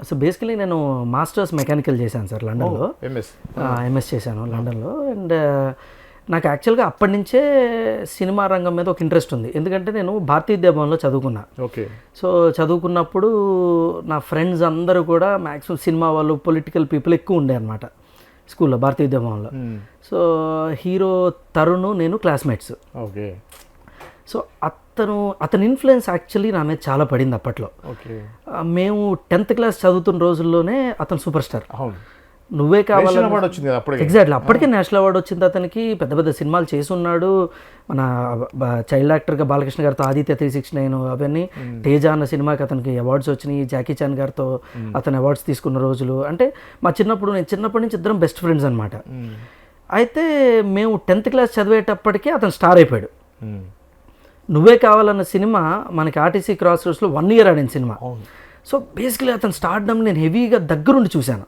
So basically నేను masters mechanical చేశాను sir లండన్లో. ఎంఎస్ చేశాను లండన్లో. అండ్ నాకు యాక్చువల్గా అప్పటి నుంచే సినిమా రంగం మీద ఒక ఇంట్రెస్ట్ ఉంది. ఎందుకంటే నేను భారతీయ విద్యాభవన్లో చదువుకున్నా. ఓకే. సో చదువుకున్నప్పుడు నా ఫ్రెండ్స్ అందరూ కూడా మ్యాక్సిమం సినిమా వాళ్ళు, పొలిటికల్ పీపుల్ ఎక్కువ ఉండే అనమాట స్కూల్లో, భారతీయ విద్యాభవన్లో. సో హీరో తరుణ్, నేను క్లాస్మేట్స్. ఓకే. సో అతని ఇన్ఫ్లుయెన్స్ యాక్చువల్లీ నా మీద చాలా పడింది అప్పట్లో. ఓకే. మేము 10th క్లాస్ చదువుతున్న రోజుల్లోనే అతను సూపర్ స్టార్. నువ్వే కావాలని ఎగ్జాక్ట్లీ అప్పటికే నేషనల్ అవార్డు వచ్చింది అతనికి. పెద్ద పెద్ద సినిమాలు చేసి ఉన్నాడు. మన చైల్డ్ యాక్టర్గా బాలకృష్ణ గారితో ఆదిత్య 369 అవన్నీ, తేజ అన్న సినిమాకి అతనికి అవార్డ్స్ వచ్చినాయి. జాకీ చాన్ గారితో అతను అవార్డ్స్ తీసుకున్న రోజులు. అంటే నేను చిన్నప్పటి నుంచి ఇద్దరం బెస్ట్ ఫ్రెండ్స్ అనమాట. అయితే మేము 10th క్లాస్ చదివేటప్పటికే అతను స్టార్ అయిపోయాడు. నువ్వే కావాలన్న సినిమా మనకి ఆర్టీసీ క్రాస్ రోడ్స్లో 1 year ఆడిన సినిమా. సో బేసికలీ అతను స్టార్డమ్ నేను హెవీగా దగ్గరుండి చూశాను.